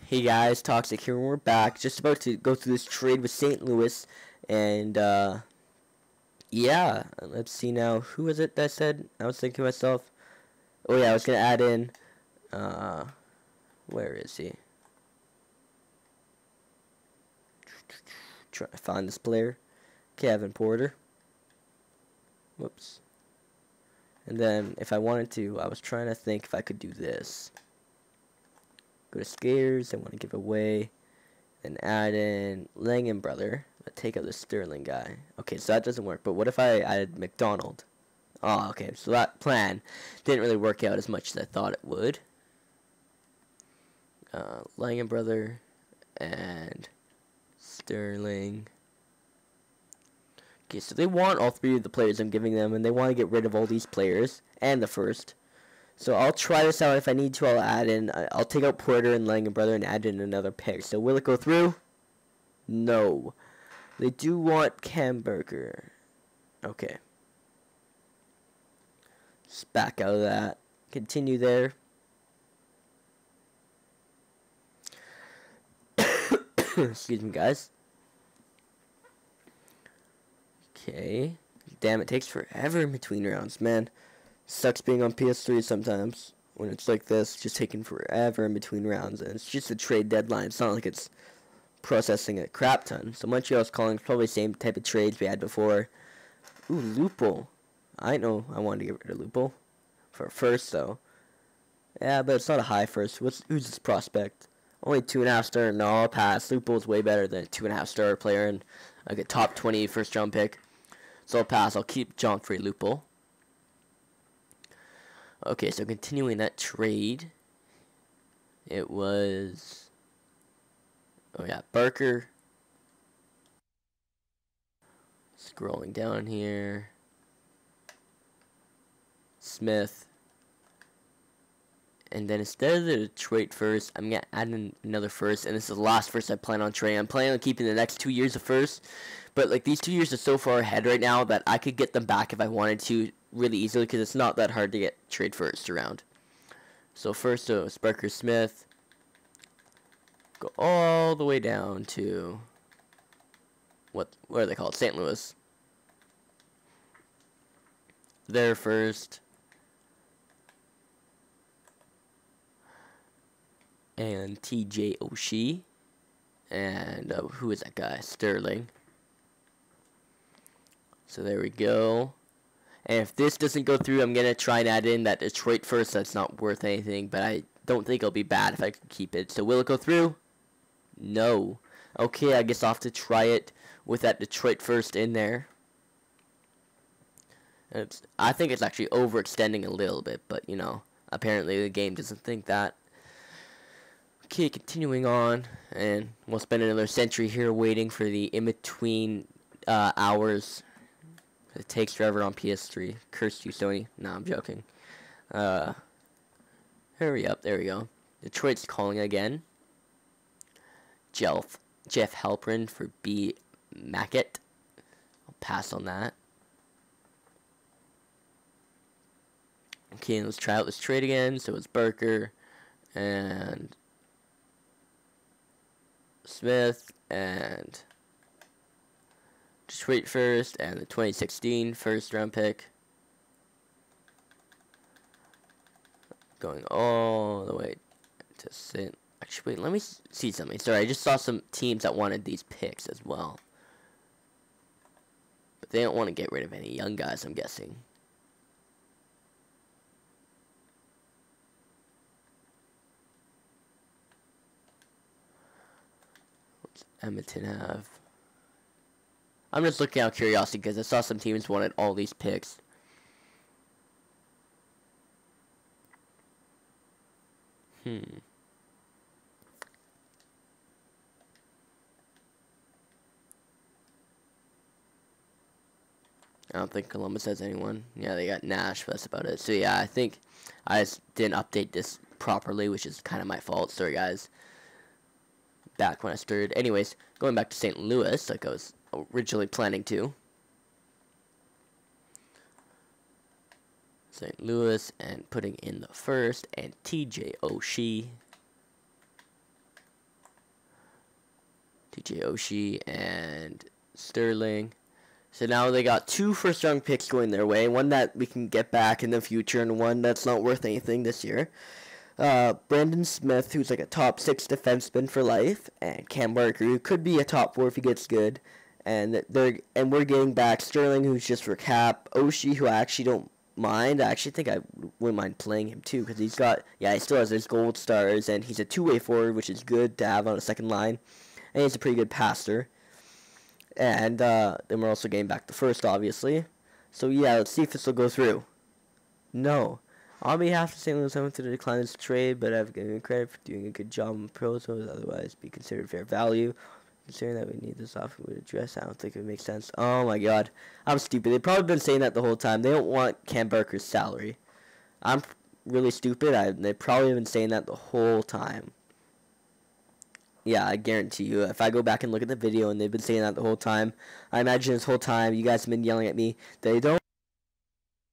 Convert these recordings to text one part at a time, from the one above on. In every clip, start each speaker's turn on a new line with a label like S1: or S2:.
S1: Hey guys, Toxic here, and we're back. Just about to go through this trade with St. Louis, and yeah, let's see now. Who was it that said? I was thinking to myself, oh yeah, I was gonna add in, uh, where is he? Trying to find this player, Kevin Porter. Whoops. And then if I wanted to, I was trying to think if I could do this. Go to Scares. I want to give away. And add in Langen brother, but take out the Sterling guy. Okay, so that doesn't work. But what if I added McDonald? Oh, okay. So that plan didn't really work out as much as I thought it would. Langen brother and Sterling. Okay, so they want all three of the players I'm giving them, and they want to get rid of all these players and the first. So I'll try this out. If I need to, I'll add in. I'll take out Porter and Langen brother and add in another pick. So will it go through? No. They do want Camberger. Okay. Just back out of that. Continue there. Excuse me, guys. Okay. Damn, it takes forever in between rounds, man. Sucks being on PS3 sometimes when it's like this, just taking forever in between rounds, and it's just a trade deadline. It's not like it's processing a crap ton. So Montreal's calling probably the same type of trades we had before. Ooh, Lupul. I know I wanted to get rid of Lupul for first though. Yeah, but it's not a high first. Who's this prospect? Only 2.5 star. No, I'll pass. Lupul's way better than a 2.5 star player and like a top 20 first round pick. So I'll pass. I'll keep Jean-Free Lupul. Okay, so continuing that trade, it was, oh yeah, Barker. Scrolling down here, Smith, and then instead of the Detroit first, I'm gonna add in another first, and this is the last first I plan on trading. I'm planning on keeping the next 2 years of first, but like these 2 years are so far ahead right now that I could get them back if I wanted to really easily, because it's not that hard to get trade first around. So first, so Sparker Smith, go all the way down to what are they called? St. Louis. There first, and TJ Oshie, and who is that guy? Sterling. So there we go. And if this doesn't go through, I'm going to try and add in that Detroit first. That's not worth anything, but I don't think it'll be bad if I can keep it. So will it go through? No. Okay, I guess I'll have to try it with that Detroit first in there. I think it's actually overextending a little bit, but, you know, apparently the game doesn't think that. Okay, continuing on, and we'll spend another century here waiting for the in-between hours. It takes forever on PS3. Curse you, Sony. Nah, I'm joking. Hurry up. There we go. Detroit's calling again. Jeff Halprin for B. Mackett. I'll pass on that. Okay, let's try out this trade again. So it's Barker and Smith and Detroit first and the 2016 first round pick. Going all the way to St. Actually, wait, let me see something. Sorry, I just saw some teams that wanted these picks as well. But they don't want to get rid of any young guys, I'm guessing. What's Edmonton have? I'm just looking out of curiosity because I saw some teams wanted all these picks. I don't think Columbus has anyone. Yeah, they got Nash, but that's about it. So yeah, I think I just didn't update this properly, which is kind of my fault. Sorry, guys. Back when I started. Anyways, going back to St. Louis, like I was originally planning to. St. Louis and putting in the first, and TJ Oshie. DJ Oshie and Sterling. So now they got 2 first-round picks going their way. One that we can get back in the future, and one that's not worth anything this year. Brandon Smith, who's like a top 6 defenseman for life, and Cam Barker, who could be a top 4 if he gets good. And we're getting back Sterling, who's just for cap. Oshie, who I actually don't mind. I actually think I wouldn't mind playing him too, because he still has his gold stars, and he's a two-way forward, which is good to have on a second line. And he's a pretty good passer. And then we're also getting back the first, obviously. So yeah, let's see if this will go through. No. On behalf of St. Louis, I want to decline this trade, but I've given credit for doing a good job on pros, otherwise be considered fair value. Considering that we need this offer would address, I don't think it would make sense. Oh my god. I'm stupid. They've probably been saying that the whole time. They don't want Cam Barker's salary. I'm really stupid. They've probably been saying that the whole time. Yeah, I guarantee you. If I go back and look at the video and they've been saying that the whole time, I imagine this whole time you guys have been yelling at me. They don't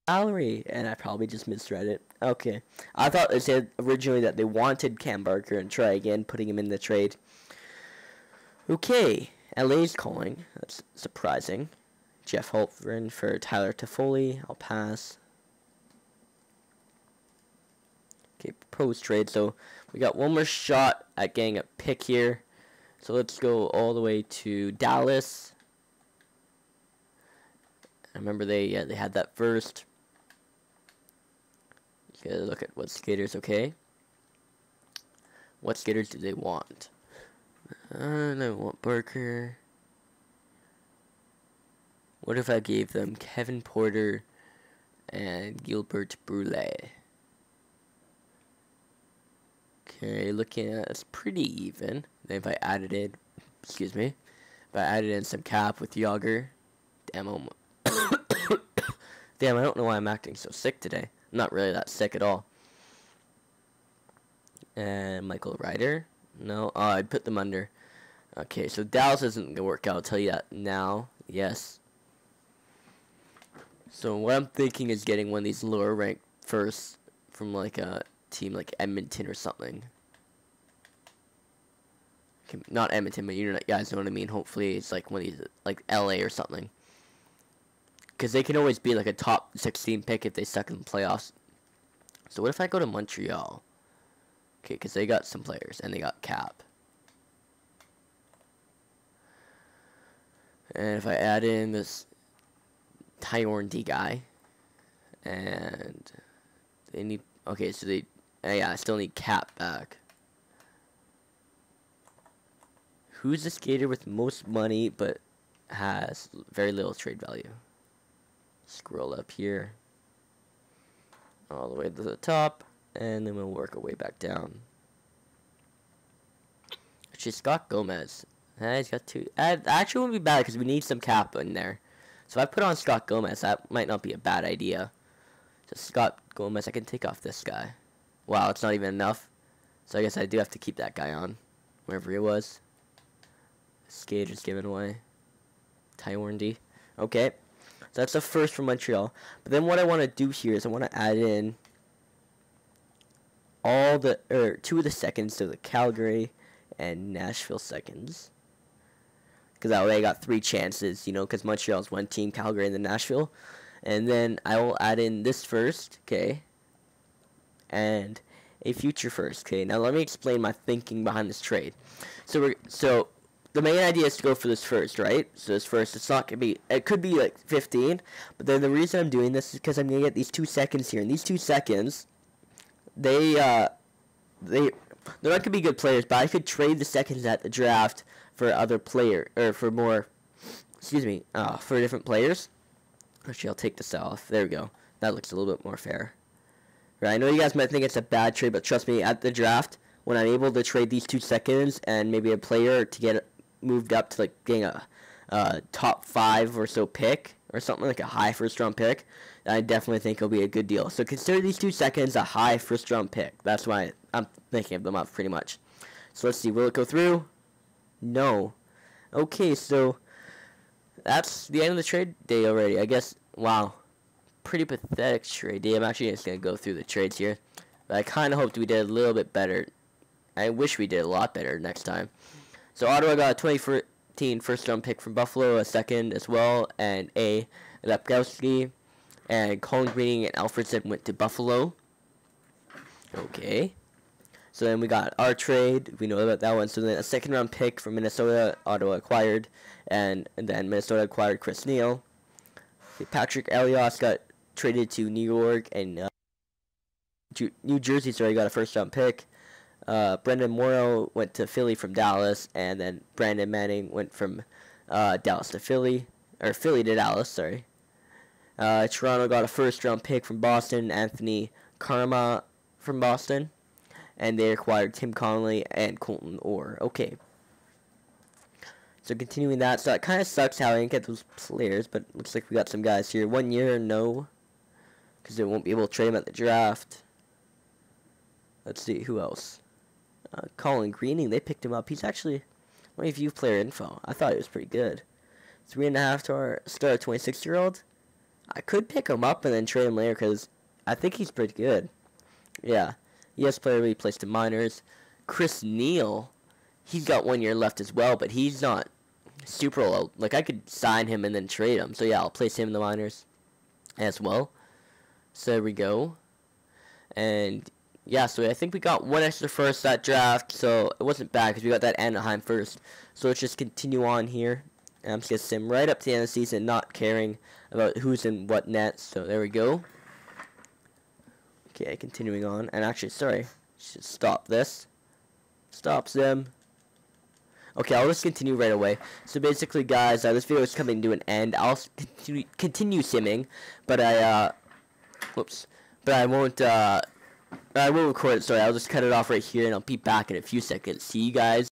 S1: salary, and I probably just misread it. Okay. I thought they said originally that they wanted Cam Barker and try again putting him in the trade. Okay. LA's calling. That's surprising. Jeff Holtgren for Tyler Toffoli. I'll pass. Okay, proposed trade. So we got one more shot at getting a pick here. So let's go all the way to Dallas. I remember they had that first. You gotta look at what skaters. Okay. What skaters do they want? They want Barker. What if I gave them Kevin Porter and Gilbert Brule? Okay, looking at it's pretty even. Then if I added in, if I added in some cap with Yager, damn, damn, I don't know why I'm acting so sick today. I'm not really that sick at all. And Michael Ryder, no, I put them under. Okay, so Dallas isn't gonna work out. I'll tell you that now. Yes. So what I'm thinking is getting one of these lower ranked first from like a team like Edmonton or something. Okay, not Edmonton, but you guys know what I mean. Hopefully it's like one of these, like LA or something. Because they can always be like a top 16 pick if they suck in the playoffs. So what if I go to Montreal? Okay, because they got some players and they got cap. And if I add in this Tyorn D guy, and they need, okay, so they, yeah, I still need cap back. Who's the skater with most money but has very little trade value? Scroll up here, all the way to the top, and then we'll work our way back down. Actually, Scott Gomez. He's got 2. Actually, wouldn't be bad because we need some cap in there. So if I put on Scott Gomez, that might not be a bad idea. So Scott Gomez, I can take off this guy. Wow, it's not even enough. So I guess I do have to keep that guy on, wherever he was. Skater's given away. Tyorn D. Okay. So that's the first from Montreal. But then what I want to do here is I want to add in all the 2 of the seconds to the Calgary and Nashville seconds. Because that way I got 3 chances, you know, because Montreal's one team, Calgary, and then Nashville. And then I will add in this first, okay, and a future first, okay. Now let me explain my thinking behind this trade. So the main idea is to go for this first, right? So this first, it's not gonna be, it could be like 15, but then the reason I'm doing this is because I'm gonna get these 2 seconds here, and these 2 seconds, they're not gonna be good players, but I could trade the seconds at the draft for other player, or for more, for different players. Actually, I'll take this off. There we go. That looks a little bit more fair. Right, I know you guys might think it's a bad trade, but trust me, at the draft, when I'm able to trade these 2 seconds and maybe a player to get moved up to like getting a top 5 or so pick, or something like a high first-round pick, I definitely think it'll be a good deal. So consider these 2 seconds a high first-round pick. That's why I'm thinking of them up pretty much. So let's see, will it go through? No. Okay, so that's the end of the trade day already. I guess, wow, pretty pathetic trade day. I'm actually just going to go through the trades here. But I kind of hoped we did a little bit better. I wish we did a lot better next time. So Ottawa got a 2014 first-round pick from Buffalo, a second as well, and a Lepkowski, and Colin Greening and Alfredson went to Buffalo. Okay. So then we got our trade. We know about that one. So then a second-round pick from Minnesota, Ottawa acquired, and then Minnesota acquired Chris Neal. Okay, Patrick Elias got traded to New York, and New Jersey, sorry, got a first-round pick. Brendan Morrow went to Philly from Dallas, and then Brandon Manning went from Dallas to Philly, or Philly to Dallas, sorry. Toronto got a first-round pick from Boston, Anthony Karma from Boston, and they acquired Tim Connolly and Colton Orr. Okay. So continuing that, so it kind of sucks how I didn't get those players, but looks like we got some guys here. 1 year, no, because they won't be able to trade them at the draft. Let's see, who else? Colin Greening, they picked him up. He's actually, let me view player info. I thought he was pretty good. 3.5 to our star 26-year-old. I could pick him up and then trade him later because I think he's pretty good. Yeah. Yes, player we placed in minors. Chris Neal, he's got 1 year left as well, but he's not super old. Like, I could sign him and then trade him. So, yeah, I'll place him in the minors as well. So, there we go. And yeah, so I think we got one extra first that draft, so it wasn't bad because we got that Anaheim first. So let's just continue on here. And I'm just going to sim right up to the end of the season, not caring about who's in what net. So there we go. Okay, continuing on. And actually, sorry, should stop this. Stop sim. Okay, I'll just continue right away. So basically, guys, this video is coming to an end. I'll continue simming, but I won't record it, sorry, I'll just cut it off right here, and I'll be back in a few seconds. See you guys.